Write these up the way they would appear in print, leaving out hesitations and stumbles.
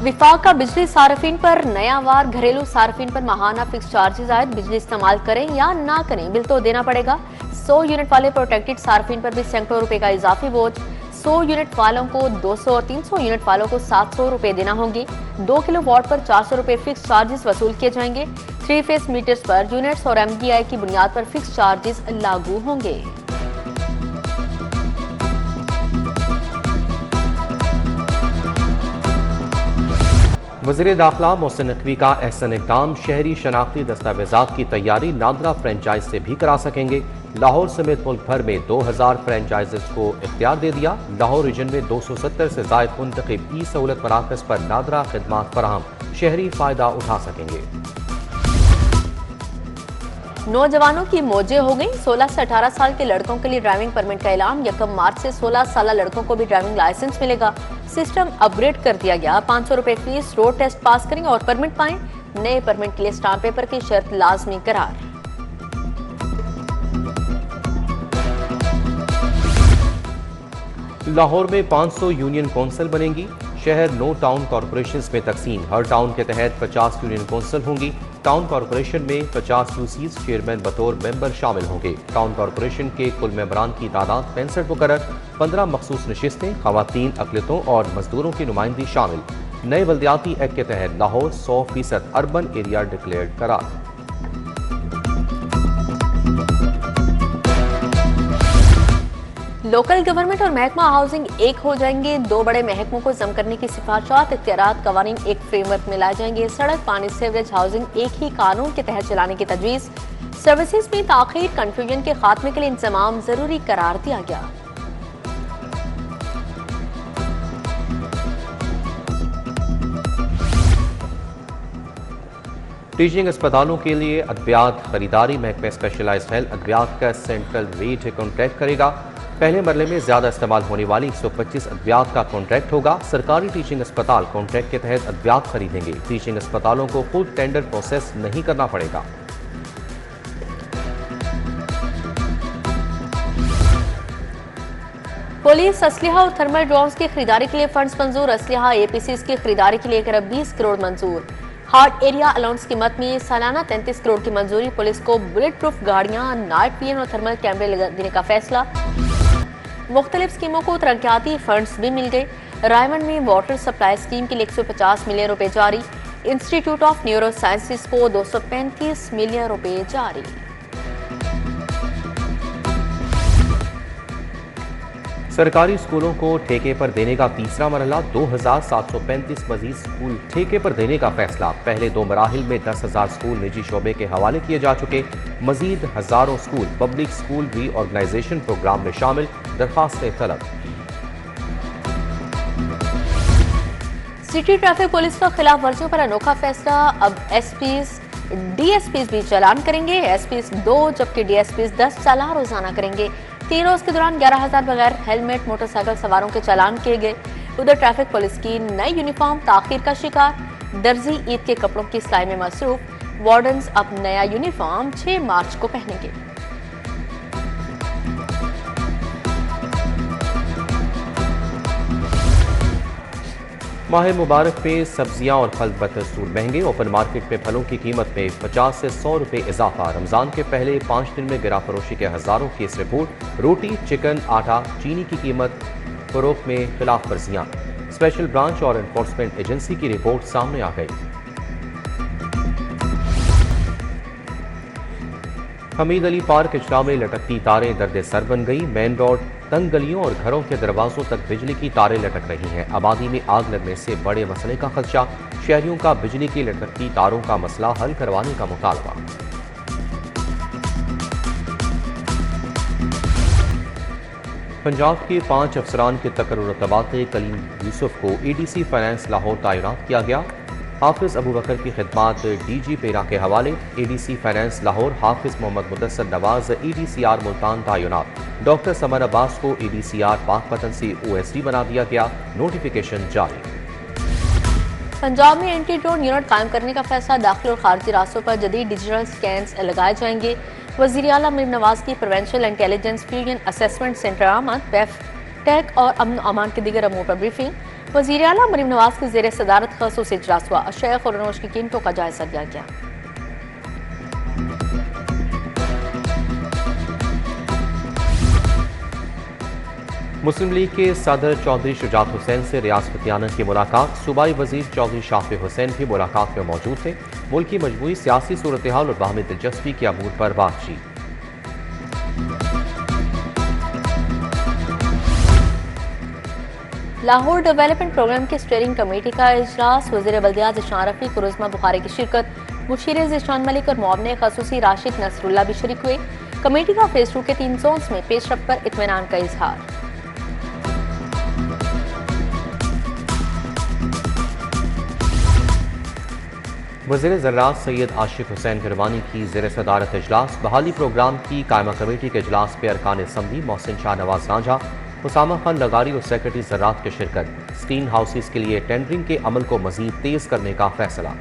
विफाक का बिजली सार्फिन पर नया वार। घरेलू सार्फिन पर माहाना फिक्स चार्जेस आयद। बिजली इस्तेमाल करें या ना करें, बिल तो देना पड़ेगा। 100 यूनिट वाले प्रोटेक्टेड सार्फिन पर भी सैकड़ों रुपए का इजाफी बोझ। 100 यूनिट वालों को 200 और 300 यूनिट वालों को 700 रुपए देना होंगे। 2 किलो वॉट पर 400 रुपए फिक्स चार्जेस वसूल किए जाएंगे। 3 फेस मीटर्स पर यूनिट्स और MDI की बुनियाद पर फिक्स चार्जेस लागू होंगे। वज़ीर दाखिला मोहसिन नकवी का एहसन इक़दाम। शहरी शनाख्ती दस्तावेजात की तैयारी नादरा फ्रेंचाइज से भी करा सकेंगे। लाहौर समेत मुल्क भर में 2000 फ्रेंचाइजेस को इख्तियार दे दिया। लाहौर रीजन में 270 से ज़ायद मुंतखब ई सहूलत मराकज़ पर नादरा खिदमात फराहम। शहरी फ़ायदा उठा सकेंगे। नौजवानों की मौजें हो गई। 16 से 18 साल के लड़कों के लिए ड्राइविंग परमिट का ऐलान। 1 मार्च से 16 साल लड़कों को भी ड्राइविंग लाइसेंस मिलेगा। सिस्टम अपग्रेड कर दिया गया। 500 रुपए फीस, रोड टेस्ट पास करें और परमिट पाएं। नए परमिट के लिए स्टाम्प पेपर की शर्त लाजमी करार। लाहौर में 500 यूनियन कौंसिल बनेंगी। शहर 9 टाउन कॉरपोरेशन में तकसीम। हर टाउन के तहत 50 यूनियन कौंसिल होंगी। टाउन कॉरपोरेशन में 50 यूसीज चेयरमैन बतौर मेंबर शामिल होंगे। टाउन कॉरपोरेशन के कुल मेंबरान की तादाद 65 मुकर्रर। 15 मखसूस नशिस्तें, खवातीन, अकलियतों और मजदूरों की नुमाइंदगी शामिल। नए बल्दियाती एक्ट के तहत लाहौर 100% अर्बन एरिया डिक्लेयर्ड करार। लोकल गवर्नमेंट और महकमा हाउसिंग एक हो जाएंगे। 2 बड़े महकमों को जम करने की सिफारिशात, इख्तियारात, कवानीन एक फ्रेमवर्क में लाए जाएंगे। सड़क, पानी, सीवरेज, हाउसिंग एक ही कानून के तहत चलाने की तजवीज़। सर्विसेज में ताखीर, कंफ्यूजन के खात्मे के लिए इंतजाम जरूरी करार दिया गया। टीचिंग अस्पतालों के लिए अद्वियात खरीदारी। महकमा स्पेशलाइज्ड हेल्थ अद्वियात का सेंट्रल रेट कॉन्ट्रैक्ट करेगा। पहले मरले में ज्यादा इस्तेमाल होने वाली 125 अद्वियात का कॉन्ट्रैक्ट होगा। सरकारी टीचिंग अस्पताल कॉन्ट्रैक्ट के तहत अद्वियात खरीदेंगे। टीचिंग अस्पतालों को खुद टेंडर प्रोसेस नहीं करना पड़ेगा। पुलिस असलहा और थर्मल ड्रोन्स की खरीदारी के लिए फंड्स मंजूर। असलहा APCs की खरीदारी के लिए 1 अरब 20 करोड़ मंजूर। हार्ड एरिया अलाउंस कीमत में सालाना 33 करोड़ की मंजूरी। पुलिस को बुलेट प्रूफ गाड़ियां, नाइट विजन और थर्मल कैमरे देने का फैसला। मुख्तलिफ स्कीमों को तरक्याती फंड्स भी मिल गए। रायमंड में वाटर सप्लाई स्कीम के लिए 150 मिलियन रुपए जारी। इंस्टीट्यूट ऑफ न्यूरो साइंसेज को 235 मिलियन रुपए जारी। सरकारी स्कूलों को ठेके पर देने का तीसरा मरहला। 2735 मजीद स्कूल ठेके पर देने का फैसला। पहले 2 मराहिल में 10,000 स्कूल निजी शोबे के हवाले किए जा चुके। मजीद हजारों school public school reorganisation programme में शामिल। दरखास्तें तलब। सिटी ट्रैफिक पुलिस का खिलाफ वर्जियों पर अनोखा फैसला। अब SPs, DSPs भी चालान करेंगे। SPs 2 जबकि DSPs 10 चालान रोजाना करेंगे। 3 रोज के दौरान 11,000 बगैर हेलमेट मोटरसाइकिल सवारों के चालान किए गए। उधर ट्रैफिक पुलिस की नई यूनिफॉर्म ताखीर का शिकार। दर्जी ईद के कपड़ों की सिलाई में मसरूफ। वार्डन्स अब नया यूनिफॉर्म 6 मार्च को पहनेंगे। माह मुबारक में सब्जियां और फल बदस्तूर महंगे। ओपन मार्केट में फलों की कीमत में 50 से 100 रुपए इजाफा। रमजान के पहले 5 दिन में गिरा फरोशी के हजारों केस रिपोर्ट। रोटी, चिकन, आटा, चीनी की कीमत फरोख्त में खिलाफ वर्जियां। स्पेशल ब्रांच और एनफोर्समेंट एजेंसी की रिपोर्ट सामने आ गई। हमीद अली पार्क इजरा में लटकती तारें दर्द सर बन गई। मेन रोड, तंग गलियों और घरों के दरवाजों तक बिजली की तारें लटक रही हैं। आबादी में आग लगने से बड़े मसले का खदशा। शहरियों का बिजली की लटकती तारों का मसला हल करवाने का मुतालबा। पंजाब के 5 अफसरान के तकर्रुर तबादले। कलीम यूसुफ को ADC फाइनेंस लाहौर तैनात किया गया। हाफिज अबू बकर की खिदमात DG पेरा के हवाले। ADC फाइनेंस लाहौर हाफिज मोहम्मद मुदस्सर नवाज ADCR मुल्तान तैनात। डॉक्टर समर अब्बास को ADCR पाकपतन से OSD बना दिया गया। नोटिफिकेशन जारी। पंजाब में एंटी ड्रोन यूनिट कायम करने का फैसला। दाखिल और खारजी रास्तों पर जदीद डिजिटल स्कैन्स लगाए जाएंगे। वज़ीर आला मरीम नवाज की provincial intelligence fusion assessment centre आमद। PEF टैक और अमन अमान के दीगर अमूर पर ब्रीफिंग। वज़ीर आला मरीम नवाज के ज़ेर सदारत ख़ुसूसी इजलास हुआ। शेख और अनोश की कीमतों का जायजा लिया गया। मुस्लिम लीग के सदर चौधरी शुजात हुसैन से रियासत की मुलाकात। सूबाई वजीर चौधरी शाफी हुसैन भी मुलाकात में मौजूद थे। मुल्क की मजमूई सियासी सूरत हाल और बाहमी दिलचस्पी के अमूर पर बातचीत। लाहौर डेवलपमेंट प्रोग्राम की स्टीयरिंग कमेटी का इजलास। वज़ीर बल्दियात ज़ीशान रफ़ीक और उस्मा बुखारी की शिरकत। मुशीर ज़ीशान मलिक और मुआवने ख़ुसूसी राशिद नसरुल्लाह भी शरीक हुए। कमेटी का फेज 2 के 3 जोन्स में पेशरफ पर इत्मीनान का इजहार। वज़ीर ज़राअत सैयद आशिफ हुसैन गिरवानी की ज़ेर सदारत इजलास। बहाली प्रोग्राम की कायमा कमेटी के इजलास पे अरकान असम्बली मोहसिन शाह नवाज रांझा, उसामा खान लगारी और सेक्रेटरी ज़राअत की शिरकत। स्क्रीन हाउसेस के लिए टेंडरिंग के अमल को मजीद तेज करने का फैसला।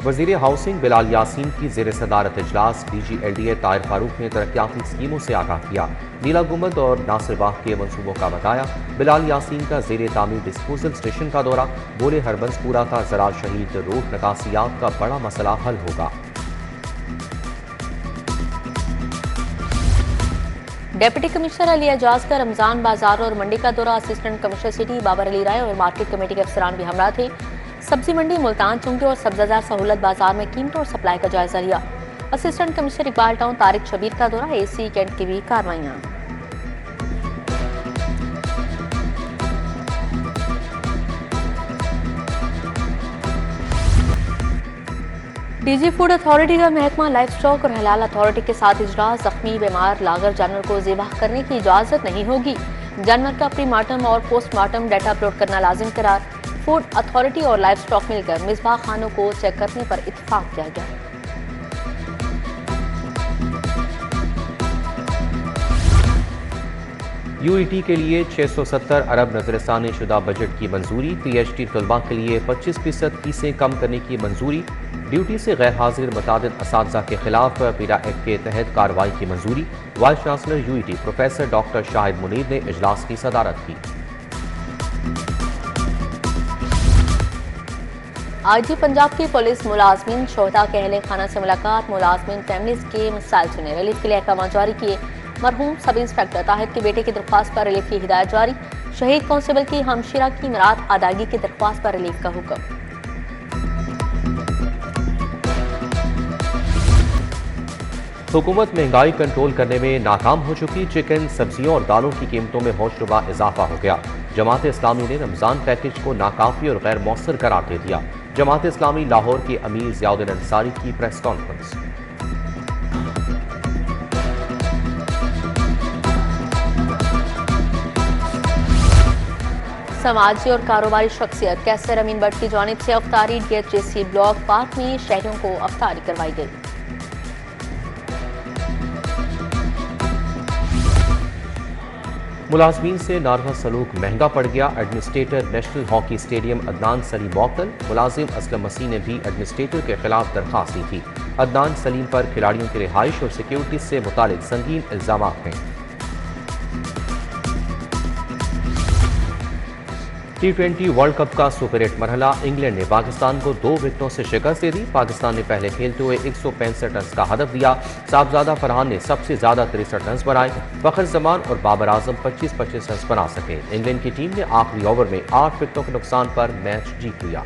वज़ीर हाउसिंग बिलाल यासीन की ज़ेर सदारत इजलास। DG LDA ताहिर फारूक ने तरक्याती स्कीमों से आगाह किया। नीला गुंबद और नासिर बाग के मनसूबों का बताया। बिलाल यासीन का ज़ेर तामीर डिस्पोजल स्टेशन का दौरा। बोले हरबंसपुरा का ज़राअत शहीद रोड नकासियात का बड़ा मसला हल होगा। डिप्टी कमिश्नर अली एजाज का रमजान बाजार और मंडी का दौरा। Assistant commissioner city Babar Ali Rai और मार्केट कमेटी के अफसरान भी हमरा थे। सब्जी मंडी मुल्तान चुंगी और सब्जाजार सहूलत बाजार में कीमतों और सप्लाई का जायजा लिया। असिस्टेंट कमिश्नर इकबाल टाउन तारिक शबीर का दौरा। AC कैंट की भी कार्रवाइयां। DG फूड अथॉरिटी का महकमा लाइफ स्टॉक और हलाल अथॉरिटी के साथ इजलास। जख्मी बीमार लागर जानवर को ज़िबाह करने की इजाजत नहीं होगी। जानवर का प्रीमार्टम और पोस्टमार्टम डाटा अपलोड करना लाजिम करार। फूड अथॉरिटी और लाइफ स्टॉक मिलकर मिसबाह खानों को चेक करने पर इत्तेफाक किया गया। UET के लिए 670 अरब नजरसानी शुदा बजट की मंजूरी। PhD तलबा के लिए 25% फीसें कम करने की मंजूरी। ड्यूटी से गैर हाजिर मुतादिद असातिज़ा के खिलाफ पीरा एक्ट के तहत कार्रवाई की मंजूरी। Vice chancellor UET professor doctor Shahid Munir ने इजलास की सदारत की। IG पंजाब की पुलिस मुलाजमीन शोहदा के अहले खाना से मुलाकात। मुलाजमीन फैमिलीज के मसाइल सुने, रिलीफ के लिए अहकाम जारी किए। मरहूम सब इंस्पेक्टर ताहिर के बेटे की दरख्वास्त पर रिलीफ की हिदायत जारी। शहीद कांस्टेबल की हमशिरा की मराद अदायगी की दरख्वास्त पर रिलीफ का हुक्म। हुकूमत महंगाई कंट्रोल करने में नाकाम हो चुकी। चिकन, सब्जियों और दालों की कीमतों में होशरुबा इजाफा हो गया। जमात इस्लामी ने रमजान पैकेज को नाकाफी और गैर मौसर करार दे दिया। जमात इस्लामी लाहौर के अमीर ज़ियाउद्दीन अंसारी की प्रेस कॉन्फ्रेंस। समाजी और कारोबारी शख्सियत कैसर अमीन भट्ट की जानिब से अफ्तारी। DHJC ब्लॉक पार्क में शहरियों को अफ्तारी करवाई गई। मुलाजमीन से नारवा सलूक महंगा पड़ गया। Administrator national hockey stadium Adnan Salim Moutal. मुलाजिम असलम मसीह ने भी एडमिनिस्ट्रेटर के खिलाफ दरखास्त दी थी। अदनान सलीम पर खिलाड़ियों की रिहाइश और सिक्योरिटी से मुतालिक संगीन इल्जाम हैं। T20 वर्ल्ड कप का सुपर 8 मरहला। इंग्लैंड ने पाकिस्तान को 2 विकेटों से शिकस्त दे दी। पाकिस्तान ने पहले खेलते हुए 165 रन का हदफ दिया। साहबजादा फरहान ने सबसे ज्यादा 63 रन बनाए। फखर जमान और बाबर आजम 25-25 रन बना सके। इंग्लैंड की टीम ने आखिरी ओवर में 8 विकेटों के नुकसान पर मैच जीत लिया।